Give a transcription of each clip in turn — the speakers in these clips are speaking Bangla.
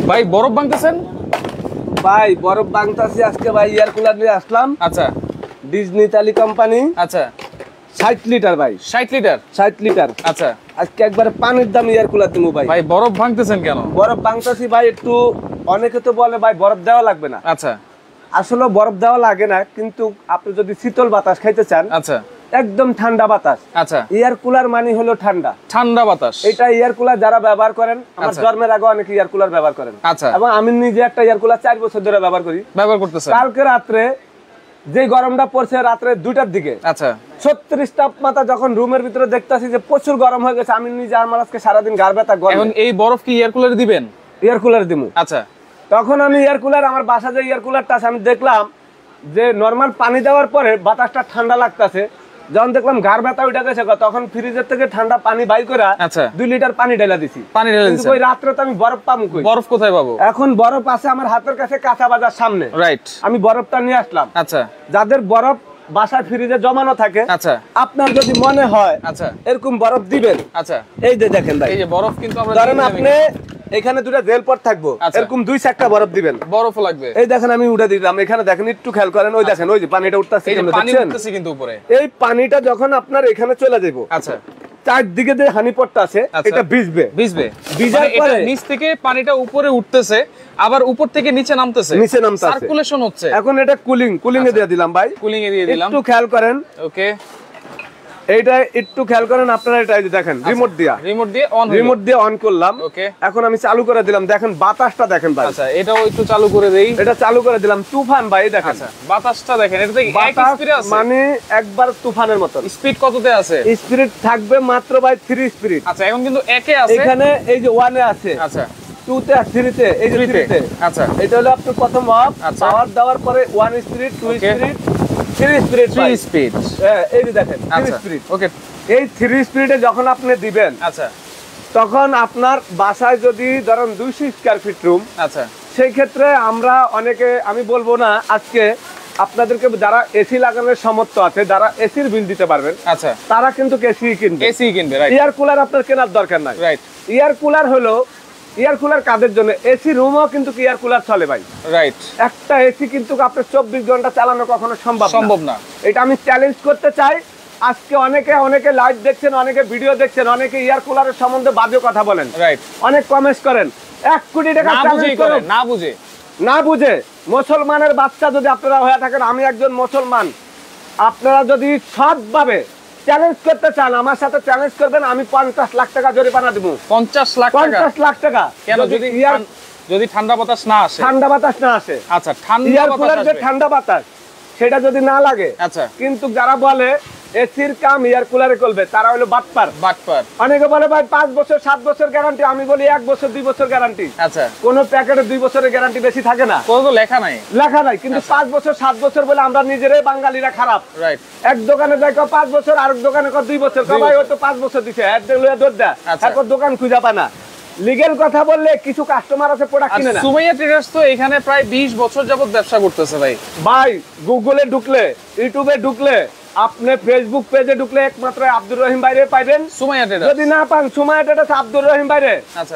ভাই বরফ ভাঙতেছেন? ভাই বরফ ভাঙতাছি আজকে ভাই এয়ার কুলার নিয়ে আসলাম। আচ্ছা, ডিজনি ইতালি কোম্পানি। আচ্ছা 60 লিটার ভাই। 60 লিটার? 60 লিটার। আচ্ছা, আজকে একবারে পানির দাম এয়ার কুলার দিমু ভাই। ভাই বরফ ভাঙতেছেন কেন? বরফ ভাঙতাছি ভাই, একটু অনেকে তো বলে ভাই বরফ দেওয়া লাগবে না। আচ্ছা, আসলে বরফ দেওয়া লাগে না, কিন্তু আপনি যদি শীতল বাতাস খাইতে চান, আচ্ছা একদম ঠান্ডা বাতাস। আচ্ছা, এয়ার কুলার মানে হলো ঠান্ডা ঠান্ডা বাতাস। এটা এয়ার কুলার যারা ব্যবহার করেন, আমার জন্মের আগে অনেকে এয়ার কুলার ব্যবহার করেন। আচ্ছা, এবং আমি নিজে একটা এয়ার কুলার 4 বছর ধরে ব্যবহার করতেছেন। কালকে রাত্রে যে গরমটা পড়ছে রাত্রে 2টার দিকে, আচ্ছা 36 তাপমাত্রা, যখন রুমের ভিতরে দেখতাছি যে প্রচুর গরম হয়ে গেছে, আমি নিজে আমার আজকে সারাদিন গার ব্যথা। এখন এই বরফ কি এয়ার কুলারে দিবেন? এয়ার কুলার দিমু। আচ্ছা, তখন আমি এয়ার কুলার, আমার বাসা যে এয়ার কুলারটা আছে, আমি দেখলাম যে নরমাল পানি দেওয়ার পরে বাতাসটা ঠান্ডা লাগতেছে। যখন দেখলাম গার ব্যথা উঠে গেছে, তখন ফ্রিজের থেকে ঠান্ডা পানি বাইর করে 2 লিটার পানি ঢেলা দিছি। কিন্তু ওই রাত্রে তো আমি বরফ পাবো কই? বরফ কোথায় পাবো? এখন বরফ আছে আমার হাতের কাছে, কাঁচা বাজার সামনে। রাইট, আমি বরফটা নিয়ে আসলাম। আচ্ছা, যাদের বরফ বাসায় ফ্রিজে জমানো থাকে, আচ্ছা, আপনার যদি মনে হয় আচ্ছা এরকম বরফ দিবেন, আচ্ছা এই যে দেখেন ভাই, এই যে বরফ কিন্তু আমরা ধরেন আপনি এখানে 2টা জেল পট থাকবো, এরকম 2 চারটা বরফ দিবেন, বরফ লাগবে। এই দেখেন আমি উঠে দিলাম, এখানে দেখেন একটু খেয়াল করেন, ওই দেখেন ওই যে পানিটা উঠতেছে, পানি উঠতেছে কিন্তু উপরে। এই পানিটা যখন আপনার এখানে চলে যাবে, আচ্ছা, চারদিকে যে হানিপটটা আছে এটা ভিজবে। ভিজার পরে নিচ থেকে পানিটা উপরে উঠতেছে, আবার উপর থেকে নিচে নামতেছে, সার্কুলেশন হচ্ছে। এখন এটা কুলিং এ দিয়ে দিলাম ভাই, কুলিং এ দিয়ে দিলাম। একটু খেয়াল করেন, ওকে এইটা একটু খেয়াল করেন আপনারা, এটা এই যে দেখেন রিমোট দিয়ে অন করলাম। ওকে, এখন আমি চালু করে দিলাম, দেখেন বাতাসটা দেখেন ভাই। আচ্ছা, এটাও একটু চালু করে দেই। এটা চালু করে দিলাম, তুফান ভাই দেখেন। আচ্ছা, বাতাসটা দেখেন, এটা কি এক স্পিডে আছে? মানে একবার তুফানের মত। স্পিড কততে আছে? স্পিড থাকবে মাত্র ভাই 3 স্পিড। আচ্ছা, এখন কিন্তু একে আছে, এখানে এই যে 1 এ আছে, আচ্ছা 2 তে আর 3 তে, এই যে 3 তে। আচ্ছা, এটা হলো আপনার প্রথম অফ। পাওয়ার দেওয়ার পরে 1 স্পিড, 2 স্পিড, 3 স্পিড। হ্যাঁ, এই যে দেখেন 3 স্পিড। ওকে, এই 3 স্পিডে যখন আপনি দিবেন, আচ্ছা, তখন আপনার বাসায় যদি ধরেন 200 স্কয়ার ফিট রুম, আচ্ছা, সেই ক্ষেত্রে আমরা অনেকে, আমি বলবো না আজকে, আপনাদেরকে যারা এসি লাগানোর সামর্থ্য আছে, যারা এসির বিল দিতে পারবেন, আচ্ছা, তারা কিন্তু এসি কিনবে। রাইট, এয়ার কুলার আপনার কেনার দরকার নাই। রাইট, এয়ার কুলার হলো, এয়ার কুলার কাদের জন্য? এসি রুমও কিন্তু এয়ার কুলার চলে ভাই। রাইট, একটা এসি কিন্তু আপনার 24 ঘন্টা চালানো কখনো সম্ভব না। এটা আমি চ্যালেঞ্জ করতে চাই। আজকে অনেকে লাইভ দেখছেন, অনেকে ভিডিও দেখছেন, অনেকে এয়ার কুলারের সম্বন্ধে বাজে কথা বলেন। রাইট, অনেক কমেন্ট করেন। 1 কোটি টাকা না বুঝে মুসলমানের বাচ্চা যদি আপনারা হয়ে থাকেন, আমি একজন মুসলমান, আপনারা যদি সৎভাবে চ্যালেঞ্জ করতে চান, আমার সাথে চ্যালেঞ্জ করবেন, আমি 50 লাখ টাকা জরিমানা দেব। 50 লাখ টাকা কেন? যদি ঠান্ডা বাতাস না আসে। আচ্ছা, ঠান্ডা বাতাস সেটা যদি না লাগে, আচ্ছা, কিন্তু যারা বলে এসির কাম এয়ার কুলারে করবে, তারা হলো বাটপার। অনেকে বলে ভাই 5 বছর 7 বছর গ্যারান্টি, আমি বলি 1 বছর 2 বছর গ্যারান্টি। আচ্ছা, কোন প্যাকেটে 2 বছরের গ্যারান্টি বেশি থাকে না, কোনো লেখা নাই, কিন্তু 5 বছর 7 বছর বলে আমরা নিজেরাই বাঙালিরা খারাপ। রাইট, এক দোকানে যাই 5 বছর, আরেক দোকানে 2 বছর, ভাই ও তো 5 বছর দিছে, এখন দোকান খুঁজে পায় না। লিগ্যাল কথা বললে কিছু কাস্টমার আছে প্রোডাক্ট কিনে না। সুমাইয়া ট্রেডার্স তো এখানে প্রায় 20 বছর যাবত ব্যবসা করতেছে ভাই। গুগলে ঢুকলে, ইউটিউবে ঢুকলে, আপনি ফেসবুক পেজে ঢুকলে একমাত্র আব্দুর রহিম বাইরে পাইবেন সুমাইয়া ট্রেডার্স। যদি না পান সুমাইয়া ট্রেডার্স আব্দুর রহিম বাইরে,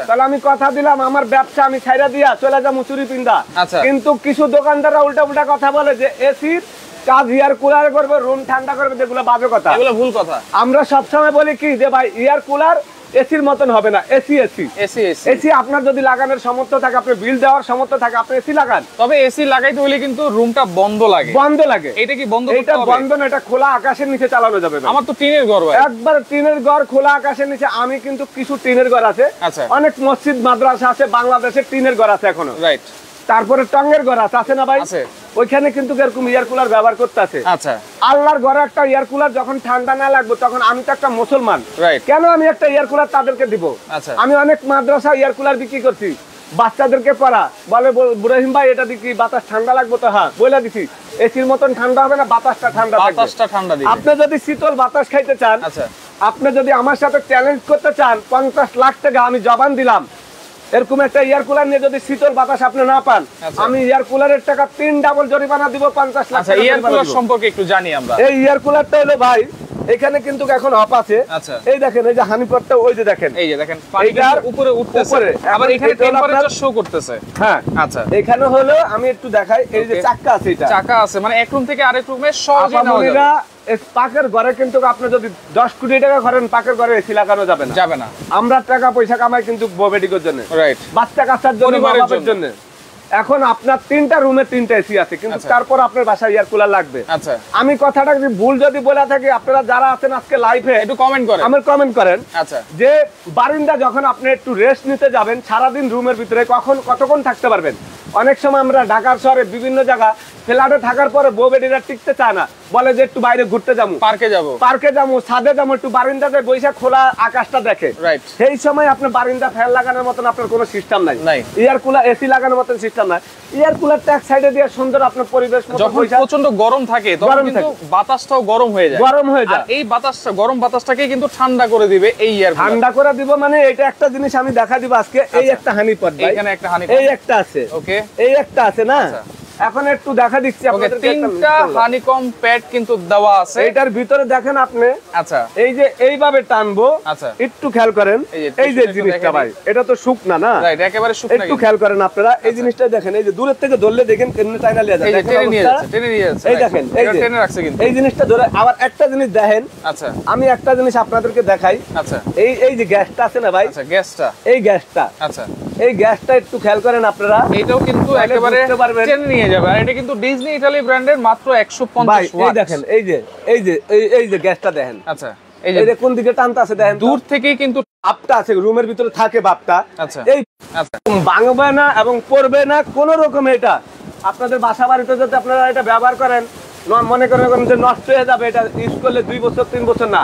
তাহলে আমি কথা দিলাম আমার ব্যবসা আমি ছাইরা দিয়া চলে যাবো চুরি পিন্দা। কিন্তু কিছু দোকানদাররা উল্টা কথা বলে যে এসির কাজ এয়ার কুলার করবে, রুম ঠান্ডা করবে, যেগুলো বাজে কথা, এগুলো ভুল কথা। আমরা সবসময় বলি কি যে ভাই এয়ার কুলার এসির মতন হবে না, এসি আপনার যদি লাগানোর সামর্থ্য থাকে, আপনার বিল দেওয়ার সামর্থ্য থাকে, আপনি এসি লাগান। তবে এসি লাগাইতে হলে কিন্তু রুমটা বন্ধ লাগে। এটা কি বন্ধ? এটা বন্ধ না, এটা খোলা আকাশের নিচে চালানো যাবে। আমার তো টিনের ঘর ভাই, একবার টিনের ঘর, খোলা আকাশের নিচে। আমি কিন্তু কিছু টিনের ঘর আছে, অনেক মসজিদ মাদ্রাসা আছে বাংলাদেশে, টিনের ঘর আছে এখনো। রাইট, তারপরে টঙ্গের ঘর আছে না ভাই? ওইখানে কিন্তু এরকম এয়ার কুলার ব্যবহার করতে আছে। আচ্ছা, আল্লাহর ঘরে একটা এয়ার কুলার যখন ঠান্ডা না লাগবে, তখন আমি তো একটা মুসলমান, কেন আমি একটা এয়ার কুলার তাদেরকে দিব? আমি অনেক মাদ্রাসা এয়ার কুলার বিক্রি করছি, বাচ্চাদেরকে পড়া, বলে ইব্রাহিম ভাই এটা দিকি বাতাস ঠান্ডা লাগবে, তো হ্যাঁ বলে দিছি, এসির মতন ঠান্ডা হবে না, বাতাসটা ঠান্ডা। আপনি যদি শীতল বাতাস খাইতে চান, আপনি যদি আমার সাথে চ্যালেঞ্জ করতে চান, 50 লাখ টাকা আমি জবান দিলাম, এরকম একটা এয়ার কুলার নিয়ে যদি শীতল বাতাস আপনি না পান, আমি এয়ার কুলারের টাকা 3 ডাবল জরিমানা দিব, 50 লাখ। এয়ার কুলার সম্পর্কে একটু জানি আমরা। এই এয়ার কুলারটা হলো ভাই এখানে কিন্তু এখন অফ আছে। আচ্ছা, এই দেখেন এই যে হানিপটটা, ওই যে দেখেন, এই যে দেখেন পানিটার উপরে উঠতেছে, আবার এখানে টেম্পারেচার শো করতেছে। হ্যাঁ আচ্ছা, এখানে হলো আমি একটু দেখাই, এই যে চাকা আছে, এটা চাকা আছে, মানে এক রুম থেকে আরেক রুমে সহজে নেওয়া যাবে। পাকের ঘরে কিন্তু আপনি যদি 10 কোটি টাকা করেন, পাকের ঘরে এসি লাগানো যাবে না। আমরা টাকা পয়সা কামাই কিন্তু ববেডিকের জন্য, রাইট, বাচ্চা কাচ্চার জন্য, বাবার জন্য। এখন আপনার 3টা রুমে 3টা এসি আছে, কিন্তু তারপর আপনার বাসায় এয়ার কুলার লাগবে। আচ্ছা, আমি কথাটা যদি ভুল যদি বলে থাকি, আপনারা যারা আছেন আজকে লাইভে একটু কমেন্ট করেন, আমার কমেন্ট করেন। আচ্ছা, যে বারিন্দা যখন আপনি একটু রেস্ট নিতে যাবেন, সারাদিন রুমের ভিতরে কতক্ষণ থাকতে পারবেন? অনেক সময় আমরা ঢাকার শহরে বিভিন্ন জায়গা ফ্ল্যাটে থাকার পরে বউ বেটিরা টিকতে চায় না, বলে যে একটু বাইরে ঘুরতে যাবো, পার্কে যাবো, ছাদে যাবো, একটু বারিন্দাতে বৈশাখ খোলা আকাশটা দেখে। সেই সময় আপনি বারিন্দা ফ্যান লাগানোর মতন আপনার কোনো সিস্টেম নাই, এয়ার কুলার এসি লাগানোর মতন সিস্টেম নাই। এয়ার কুলারটা এক সাইডে দিয়ে সুন্দর আপনার পরিবেশ, যখন প্রচন্ড গরম থাকে তখন কিন্তু বাতাসটাও গরম হয়ে যায়, এই বাতাসটা, গরম বাতাসটাকে কিন্তু ঠান্ডা করে দিবে এই এয়ার কুলার। ঠান্ডা করে দিব মানে এটা একটা জিনিস আমি দেখা দিব আজকে। এই একটা হানিপট, এখানে একটা হানিপট, এই একটা আছে, ওকে, এই একটা আছে না। এখন একটু দেখা দিচ্ছি আপনাদের, 3টা হানিকম প্যাড কিন্তু দেওয়া আছে। এটার ভিতরে দেখেন আপনি, আচ্ছা, এই যে এইভাবে টানবো, আচ্ছা একটু খেয়াল করেন, এই যে জিনিসটা ভাই, এটা তো শুকনা না, রাইট, একেবারে শুকনা, একটু খেয়াল করেন আপনারা এই জিনিসটা দেখেন, এই যে দূরের থেকে ধরলে দেখেন কেমনে টাইনা লিয়া যায়, টেনে নিয়ে যাচ্ছে, এই দেখেন, এই যে টেনে রাখছে কিন্তু, এই জিনিসটা ধরে। আবার একটা জিনিস দেখেন, আচ্ছা, আমি একটা জিনিস আপনাদেরকে দেখাই, আচ্ছা, এই যে গ্যাসটা আছে না ভাই, আচ্ছা, গ্যাসটা, এই গ্যাসটা, আচ্ছা, এই গ্যাসটা একটু খেয়াল করেন আপনারা, এটাও কিন্তু একেবারে টেনে নিয়ে যাবে। আর এটা কিন্তু ডিজনি ইতালি ব্র্যান্ডের, মাত্র 150 ওয়াট। এই দেখেন, এই যে গ্যাসটা দেখেন, আচ্ছা, এই যে কোন দিকে টানতে আছে দেখেন, দূর থেকেই কিন্তু আপটা আছে, রুমের ভিতরে থাকে বাপটা, আচ্ছা, এই ভাঙবে না এবং পড়বে না কোন রকম। এটা আপনাদের বাসা বাড়িতে যদি আপনারা এটা ব্যবহার করেন, মনে করেন যে নষ্ট হয়ে যাবে, এটা ইউজ করলে 2 বছর 3 বছর না,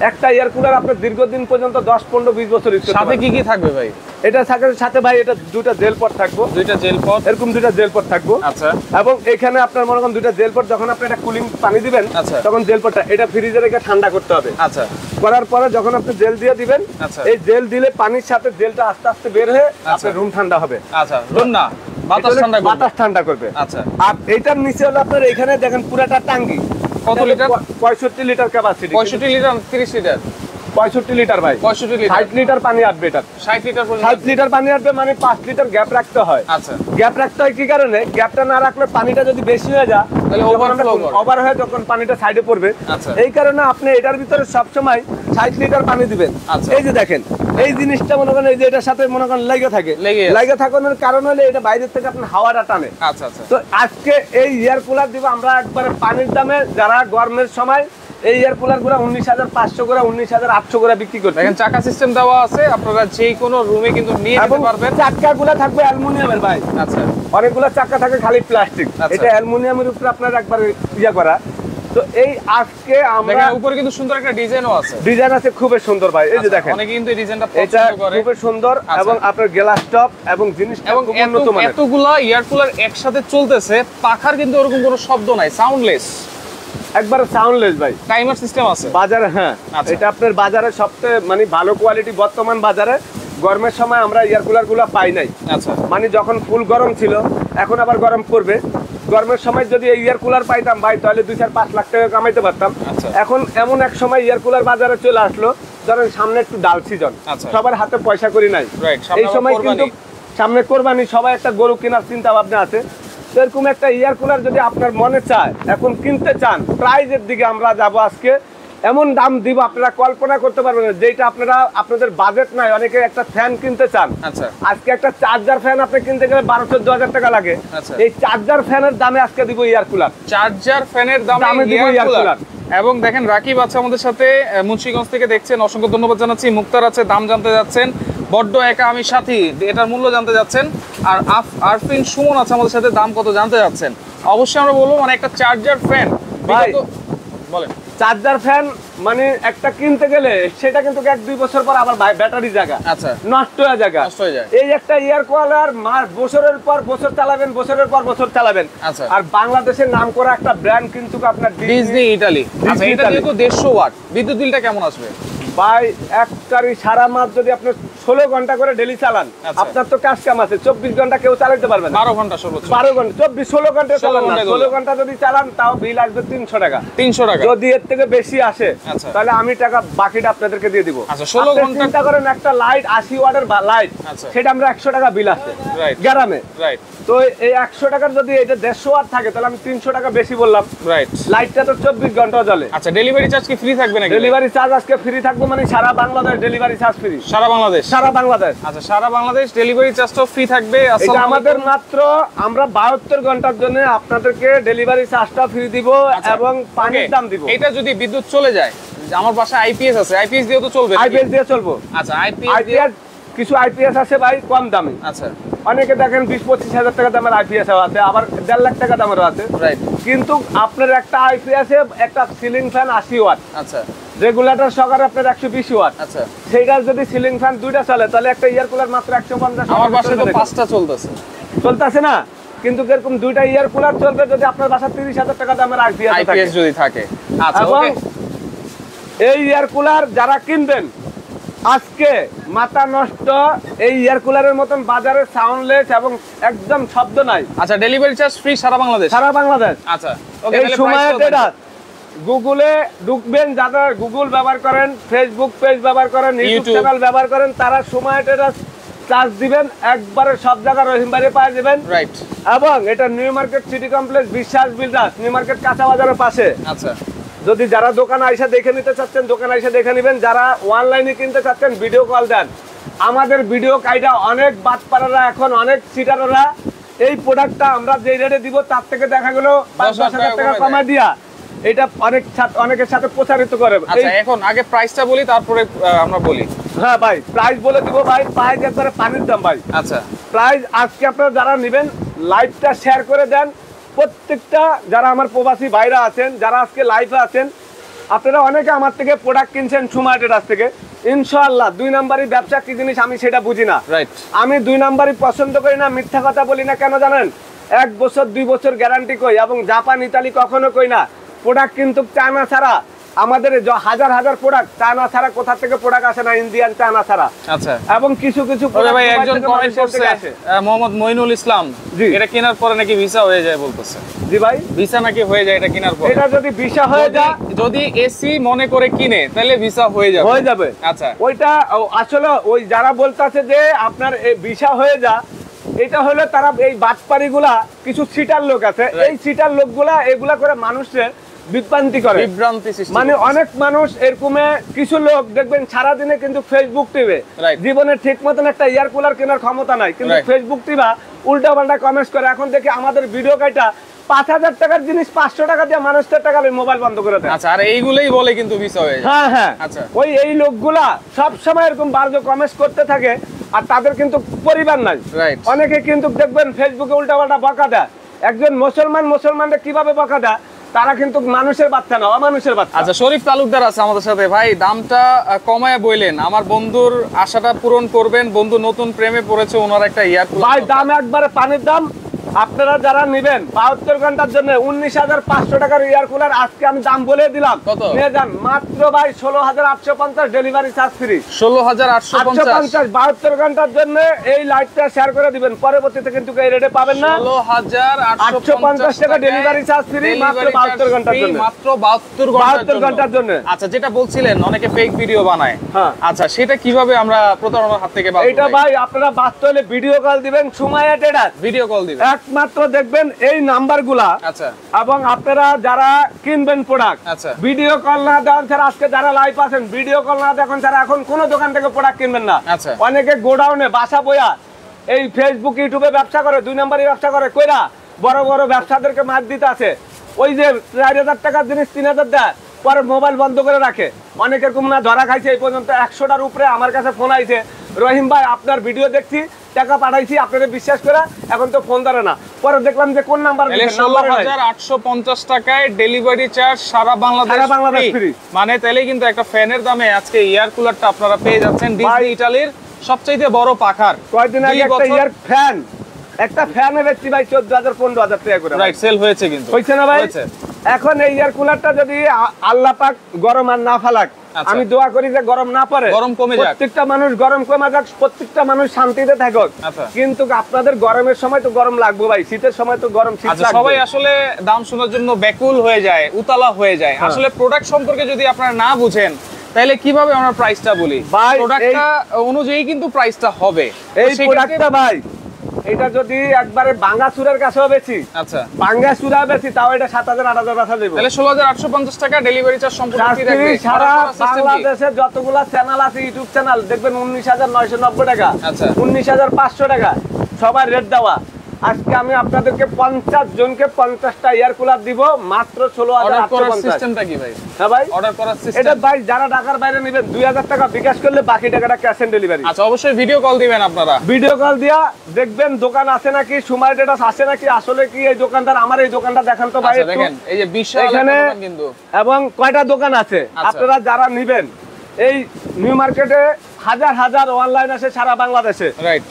একটা এয়ার কুলার আপনার দীর্ঘদিন পর্যন্ত 10 15 20 বছর ইউজ করতে পারবেন। সাথে কি থাকবে ভাই? এটা সাথে ভাই, এটা 2টা জেল পট থাকবো, 2টা জেল পট, এরকম 2টা জেল পট থাকবো, আচ্ছা, এবং এখানে আপনার মনে করেন 2টা জেল পট, যখন আপনি এটা কুলিং পানি দিবেন, তখন জেল পটটা এটা ফ্রিজে রেখে ঠান্ডা করতে হবে, আচ্ছা, করার পরে যখন আপনি জেল দিয়ে দিবেন, এই জেল দিলে পানির সাথে জেলটা আস্তে আস্তে বের হয়ে আপনার রুম ঠান্ডা হবে, আচ্ছা, রুম না বাতাস ঠান্ডা করবে, আচ্ছা। আর এটার নিচে হলো আপনার এখানে দেখেন পুরাটা টাঙ্গি, কত litre? 65 litre capacity, 65 litre 30 litre, 65 litre ভাই, 65 লিটার, 60 লিটার পানি আসবে, এটা 60 লিটার পানি আসবে, মানে 5 লিটার গ্যাপ রাখতে হয়, আচ্ছা, গ্যাপ রাখতে হয় কি কারণে? গ্যাপটা না রাখলে পানিটা যদি বেশি হয়ে যায়, তাহলে ওভার হয়ে যখন পানিটা সাইডে পড়বে, আচ্ছা, এই কারণে আপনি এটার ভিতরে সব সময় 60 লিটার পানি দিবেন, আচ্ছা। এই যে দেখেন এই জিনিসটা মনে করেন, এই যে এটার সাথে মনে করেন লেগে থাকানোর কারণ হলে এটা বাইরের থেকে আপনার হাওয়াটা টানে, আচ্ছা, আচ্ছা। তো আজকে এই এয়ার কুলার দিব আমরা একবারে পানির দামে, যারা গরমের সময় এই এয়ার কুলার গুলো 19,500 করে, 19,800 করে বিক্রি করছে। দেখেন চাকা সিস্টেম দেওয়া আছে, আপনারা যে কোনো রুমে কিন্তু নিয়ে যেতে পারবেন। চাকাগুলো থাকবে অ্যালুমিনিয়ামের ভাই, আচ্ছা, অনেকগুলো চাকা থাকে খালি প্লাস্টিক, এটা অ্যালুমিনিয়ামের উপরে আপনার একবার ইয়া করা। তো এই আজকে আমরা উপরে কিন্তু সুন্দর একটা ডিজাইনও আছে, ডিজাইন আছে খুব সুন্দর ভাই, এই যে দেখেন, অনেকে কিন্তু এই ডিজাইনটা পছন্দ করে, খুব সুন্দর, এবং আপনার গ্লাস টপ এবং জিনিস এবং উন্নত মানের। এতগুলা এয়ার কুলার একসাথে চলতেছে, পাখার কিন্তু ওরকম কোনো শব্দ নাই, সাউন্ডলেস, একবারে সাউন্ডলেস ভাই, টাইমার সিস্টেম আছে বাজারে, হ্যাঁ, এটা আপনার বাজারে সবচেয়ে মানে ভালো কোয়ালিটি। বর্তমান বাজারে গরমের সময় আমরা এয়ার কুলার গুলো পাই নাই, আচ্ছা, মানে যখন ফুল গরম ছিল, এখন আবার গরম পড়বে, গরমের সময় যদি এই এয়ার কুলার পাইতাম ভাই, তাহলে 2-4-5 লাখ টাকা কামাইতে পারতাম। এখন এমন এক সময় এয়ার কুলার বাজারে চলে আসলো, ধরেন সামনে একটু ডাল সিজন, সবার হাতে পয়সা করি নাই, এই সময় কিন্তু সামনে কোরবানি, সবাই একটা গরু কেনার চিন্তা ভাবনা আছে। এরকম একটা এয়ার কুলার যদি আপনার মনে চায়, এখন কিনতে চান, প্রাইজের দিকে আমরা যাব আজকে, এমন দাম দিব আপনারা কল্পনা করতে পারবেন না, যেটা আপনারা আপনাদের বাজেট নাই। অনেকে একটা ফ্যান কিনতে চান, আচ্ছা, আজকে একটা চার্জার ফ্যান আপনি কিনতে গেলে 12-14 হাজার টাকা লাগে, এই চার্জার ফ্যানের দামে আজকে দিব এয়ার কুলার, চার্জার ফ্যানের দামে দিব এয়ার কুলার। এবং দেখেন রাকিব আছে আমাদের সাথে, মুন্সিগঞ্জ থেকে দেখছেন, অসংখ্য ধন্যবাদ জানাচ্ছি। মুক্তার আছে, দাম জানতে যাচ্ছেন। বড্ড একা আমি সাথী, এটার মূল্য জানতে যাচ্ছেন। আর আরফিন সুমন আছে আমাদের সাথে, দাম কত জানতে যাচ্ছেন। অবশ্যই আমরা বলবো, মানে একটা চার্জার ফ্যান বলেন, চার্জার ফ্যান মানে একটা কিনতে গেলে সেটা কিন্তু 1-2 বছর পর আবার ব্যাটারি জায়গা, আচ্ছা, নষ্ট হয়ে যায়। এই একটা এয়ার কুলার বছরের পর বছর চালাবেন, বছরের পর বছর চালাবেন, আচ্ছা। আর বাংলাদেশের নাম করা একটা ব্র্যান্ড কিন্তু আপনার ডিজনি ইতালি, আচ্ছা, এটা যেহেতু 150 ওয়াট, বিদ্যুৎ বিলটা কেমন আসবে? ভাই একটারি সারা মাস যদি আপনি 16 ঘন্টা করে ডেলি চালান, আপনার তো কাজ কাম আছে, 24 ঘন্টা কেউ চালাতে পারবে না। 12 ঘন্টা সর্বোচ্চ, 12 ঘন্টা 16 ঘন্টা চালান না, 16 ঘন্টা যদি চালান তাও বিল আসবে 300 টাকা। 300 টাকা যদি এর থেকে বেশি আসে তাহলে আমি টাকা বাকিটা আপনাদেরকে দিয়ে দিব। আচ্ছা 16 ঘন্টা চিন্তা করেন একটা লাইট 80 ওয়াটের লাইট, সেটা আমরা 100 টাকা বিল আসে গ্রামে। রাইট, তো এই 100 টাকার যদি এটা 150 ওয়াট থাকে তাহলে আমি 300 টাকা বেশি বললাম। রাইট, লাইটটা তো 24 ঘন্টা জ্বলে। আচ্ছা ডেলিভারি চার্জ কি ফ্রি থাকবে নাকি? ডেলিভারি চার্জ আজকে ফ্রি থাকবে, মানে সারা বাংলাদেশ ডেলিভারি চার্জ ফ্রি। সারা বাংলাদেশ? সারা বাংলাদেশ। আচ্ছা সারা বাংলাদেশ ডেলিভারি চার্জটাও ফ্রি থাকবে। এটা আমাদের মাত্র আমরা 72 ঘন্টার জন্য আপনাদেরকে ডেলিভারি চার্জটা ফ্রি দিব এবং পানির দাম দিব। এটা যদি বিদ্যুৎ চলে যায়, আমার বাসায় আইপিএস আছে, আইপিএস দিয়ে তো চলবে? আইপিএস দিয়ে চলবো। আচ্ছা আইপিএস কিছু আইপিএস আছে ভাই কম দামি। আচ্ছা, অনেকে দেখেন 20-25 হাজার টাকা দামের আইপিএস আছে, আবার 1.5 লাখ টাকা দামেরও আছে। রাইট, কিন্তু আপনার একটা আইপিএস একটা সিলিং ফ্যান 80 ওয়াট, আচ্ছা রেগুলেটর সহকারে আপনার 120 ওয়াট, আচ্ছা সেইটা যদি সিলিং ফ্যান দুইটা চলে তাহলে একটা এয়ার কুলার মাত্র 150। আমার বাসায় তো 5টা চলতেছে না, কিন্তু এরকম দুইটা এয়ার কুলার চলবে যদি আপনার বাসা 30,000 টাকা দামের আইপিএস যদি থাকে। আচ্ছা ওকে, এই এয়ার কুলার যারা কিনবেন আজকে মাথা নষ্ট, এই এয়ার কুলারের মতন বাজারে সাউন্ডলেস এবং একদম শব্দ নাই। আচ্ছা ডেলিভারি চার্জ ফ্রি সারা বাংলাদেশ? সারা বাংলাদেশ। আচ্ছা ওকে, এই সময় এটা গুগলে ঢুকবেন, যারা গুগল ব্যবহার করেন, ফেসবুক পেজ ব্যবহার করেন, ইউটিউব চ্যানেল ব্যবহার করেন, তারা সময় এটা চার্জ দিবেন, একবারে সব জায়গায় রহিম ভাইরে পাওয়া যাবেন। রাইট, এবং এটা নিউ মার্কেট সিটি কমপ্লেক্স বিশ্বাস বিল্ডার্স, নিউ মার্কেট কাঁচা বাজারের পাশে। আচ্ছা, যদি যারা দোকানে আইসা দেখে নিতে চাচ্ছেন দোকানে আইসা দেখে নেবেন, যারা অনলাইনে কিনতে চাচ্ছেন ভিডিও কল দেন। আমাদের ভিডিও কাইটা অনেক বাটপাড়ারা, এখন অনেক সিটাররা এই প্রোডাক্টটা আমরা যে রেটে দিব তার থেকে দেখা গেল 5-10,000 টাকা কমা দিয়া এটা অনেকের সাথে প্রচারিত করে। আচ্ছা এখন আগে প্রাইসটা বলি তারপরে আমরা বলি। হ্যাঁ ভাই, প্রাইস বলে দিব ভাই, প্রাইস একবারে পানির দাম ভাই। আচ্ছা প্রাইস আজকে আপনারা যারা নেবেন লাইভটা শেয়ার করে দেন, প্রত্যেকটা যারা আমার প্রবাসী ভাইরা আছেন, যারা আজকে লাইভে আছেন, আপনারা অনেকে আমার থেকে প্রোডাক্ট কিনছেন সুমার্টের কাছ থেকে। ইনশাআল্লাহ 2 নাম্বারই ব্যবসা কি জিনিস আমি সেটা বুঝি না। রাইট, আমি 2 নাম্বারই পছন্দ করি না, মিথ্যা কথা বলি না। কেন জানেন? 1 বছর 2 বছর গ্যারান্টি কই, এবং জাপান ইতালি কখনো কই না। প্রোডাক্ট কিন্তু চায়না ছাড়া, আমাদের হাজার হাজার প্রোডাক্ট চায়না ছাড়া কোথা থেকে প্রোডাক্ট আসে না, ইন্ডিয়ান চায়না ছাড়া। আচ্ছা, এবং কিছু কিছু ভাই একজন কমেন্ট করছে মোহাম্মদ মইনুল ইসলাম, এটা কেনার পরে নাকি ভিসা হয়ে যায় বলতেছে। জি ভাই, ভিসা নাকি হয়ে যায় এটা কেনার পরে? এটা যদি ভিসা হয়ে যায়, যদি এসি মনে করে কিনে তাহলে ভিসা হয়ে যাবে। আচ্ছা, ওইটা আসলে ওই যারা বলতাছে যে আপনার এই ভিসা হয়ে যা, এটা হলো তারা এই বাটপাড়িগুলা কিছু সিটার লোক আছে, এই সিটার লোকগুলা এগুলা করে মানুষের বিভ্রান্তি করে, মানে অনেক মানুষ এরকম কিছু লোক দেখবেন সারাদিনে কিন্তু ফেসবুক টিভে, জীবনে ঠিক মতন একটা এয়ার কুলার কেনার ক্ষমতা নাই, কিন্তু ফেসবুক টিভা উল্টা পাল্টা কমেন্টস করে। এখন দেখি আমাদের ভিডিও কাইটা 5,000 টাকার জিনিস 500 টাকা দিয়ে মানুষের টাকা মোবাইল বন্ধ করে দেয়। আচ্ছা, আর এইগুলোই বলে কিন্তু ভিসা হয়ে যায়। হ্যাঁ হ্যাঁ, আচ্ছা, ওই এই লোকগুলা সব সময় এরকম বাজে কমেন্টস করতে থাকে, আর তাদের কিন্তু পরিবার নাই। অনেকে কিন্তু দেখবেন ফেসবুকে উল্টা পাল্টা বকা দেয়। একজন মুসলমানরা কিভাবে বকা দেয়, তারা কিন্তু মানুষের বাচ্চা না, অমানুষের বাচ্চা। আচ্ছা, শরীফ তালুকদার আছে আমাদের সাথে। ভাই দামটা কমায় বললেন, আমার বন্ধুর আশাটা পূরণ করবেন। বন্ধু নতুন প্রেমে পড়েছে, ওনার একটা ইয়ার ভাই দাম একবারে পানির দাম। আপনারা যারা নেবেন 72 ঘন্টার জন্য 19,500 টাকার এয়ার কুলার আজকে আমি দাম বলে দিলাম, নিয়ে যান মাত্র ভাই 16,850, ডেলিভারি চার্জ ফ্রি। 16,850 72 ঘন্টার জন্য এই লাইটটা শেয়ার করে দিবেন, পরবর্তীতে কিন্তু এই রেটে পাবেন না। 16,850 টাকা ডেলিভারি চার্জ ফ্রি মাত্র 72 ঘন্টার জন্য, মাত্র 72 ঘন্টার জন্য। আচ্ছা, যেটা বলছিলেন অনেকে ফেক ভিডিও বানায়, আচ্ছা সেটা কিভাবে আমরা প্রতারণার হাত থেকে বাঁচবো? এটা ভাই আপনারা বাঁচতে হলে ভিডিও কল দিবেন, সুমাইয়া ট্রেডার ভিডিও কল দিবেন, একমাত্র দেখবেন এই নাম্বারগুলা। আচ্ছা, এবং আপনারা যারা কিনবেন প্রোডাক্ট, আচ্ছা ভিডিও কল না দেন ছাড়া, আজকে যারা লাইভ আছেন ভিডিও কল না দেখুন ছাড়া এখন কোন দোকান থেকে প্রোডাক্ট কিনবেন না। আচ্ছা, অনেকে গোডাউনে বাসা বইয়া এই ফেসবুক ইউটিউবে ব্যবসা করে, 2 নম্বরই ব্যবসা করে, কইরা বড় বড় ব্যবসাদেরকে মার দিতে আছে। ওই যে 4,000 টাকার জিনিস 3,000 দেয়, পরে মোবাইল বন্ধ করে রাখে। অনেকের না ধরা খাইছে। এই পর্যন্ত 100টার উপরে আমার কাছে ফোন আইছে, রহিম ভাই আপনার ভিডিও দেখছি, টাকা পাঠাইছি, আপনাদের বিশ্বাস করে এখন তো ফোন ধরে না। পরে দেখলাম যে কোন নাম্বার, 16,850 টাকায় ডেলিভারি চার্জ সারা বাংলাদেশ ফ্রি। মানে তাহলে কিন্তু একটা ফ্যানের দামে আজকে এয়ার কুলারটা আপনারা পেয়ে যাচ্ছেন ডিজনি ইতালির সবচেয়ে বড় পাখার। কয়েকদিন আগে একটা এয়ার ফ্যান, একটা ফ্যান বেচছি ভাই 14,000-15,000 টাকা করে। রাইট, সেল হয়েছে কিন্তু, হইছে না ভাই? এখন এই এয়ার কুলারটা যদি আল্লাহ পাক গরম আর না ফালাক, আমি দোয়া করি যে গরম না পড়ে, গরম কমে যাক, প্রত্যেকটা মানুষ গরম কমে যাক, প্রত্যেকটা মানুষ শান্তিতে থাকুক। কিন্তু আপনাদের গরমের সময় তো গরম লাগবে ভাই, শীতের সময় তো গরম শীত লাগবে। সবাই আসলে দাম শোনার জন্য ব্যাকুল হয়ে যায়, উতালা হয়ে যায়। আসলে প্রোডাক্ট সম্পর্কে যদি আপনারা না বুঝেন তাহলে কিভাবে আমরা প্রাইসটা বলি? প্রোডাক্টটা অনুযায়ী কিন্তু প্রাইসটা হবে। এই প্রোডাক্টটা ভাই এটা যদি একবারে ভাঙা চুরার কাছেও বেশি, আচ্ছা ভাঙা চুরা বেশি, তাও এটা 7000 8000 বেচা দেব। তাহলে 16750 টাকা ডেলিভারি চার্জ সম্পূর্ণ ফ্রি থাকবে। সারা বাংলাদেশে যতগুলা চ্যানেল আছে, ইউটিউব চ্যানেল দেখবেন 19990 টাকা, আচ্ছা 19500 টাকা সবার রেট দেওয়া। আজকে আমি আপনাদেরকে 50 জনকে 50টা এয়ার কুলার দিব মাত্র 16850। অর্ডার করার সিস্টেমটা কি ভাই? হ্যাঁ ভাই, অর্ডার করার সিস্টেম এটা ভাই যারা ঢাকার বাইরে নেবেন 2000 টাকা বিকাশ করলে বাকি টাকাটা ক্যাশ অন ডেলিভারি। আচ্ছা অবশ্যই ভিডিও কল দিবেন আপনারা, ভিডিও কল দিয়া দেখবেন দোকান আছে নাকি, সময় ডেটা আছে নাকি, আসলে কি এই দোকানদার আমার এই দোকানটা দেখান তো ভাই। দেখেন এই যে বিশাল এখানে দোকান কিন্তু, এবং কয়টা দোকান আছে আপনারা যারা নেবেন। এই নিউ মার্কেটে হাজার হাজার অনলাইন আছে সারা বাংলাদেশে,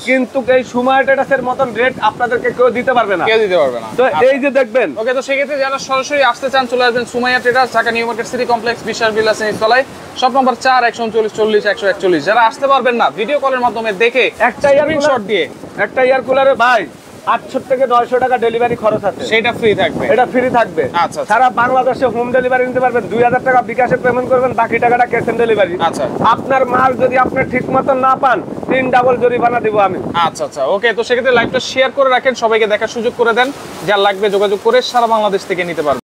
কিন্তু এই সময় ডেটাসের মতন রেট আপনাদেরকে কেউ দিতে পারবে না, কেউ দিতে পারবে না। তো এই যে দেখবেন। ওকে, তো সেক্ষেত্রে যারা সরাসরি আসতে চান চলে আসবেন Sumaiya traders, Dhaka new market city complex, বিশ্বাস বিলাস নিচতলায়, শপ নম্বর 4 139 40 141। যারা আসতে পারবেন না ভিডিও কলের মাধ্যমে দেখে একটা স্ক্রিনশট দিয়ে, একটা এয়ার কুলারে ভাই 800 থেকে 900 টাকা ডেলিভারি খরচ আছে, সেটা ফ্রি থাকবে, এটা ফ্রি থাকবে। আচ্ছা সারা বাংলাদেশে হোম ডেলিভারি নিতে পারবেন। 2000 টাকা বিকাশে পেমেন্ট করবেন, বাকি টাকাটা ক্যাশ অন ডেলিভারি। আচ্ছা আপনার মাল যদি আপনি ঠিক মতো না পান 3 ডাবল জরিমানা দিব আমি। আচ্ছা আচ্ছা ওকে, তো সেক্ষেত্রে লাইভটা শেয়ার করে রাখেন, সবাইকে দেখার সুযোগ করে দেন, যার লাগবে যোগাযোগ করে সারা বাংলাদেশ থেকে নিতে পারবেন।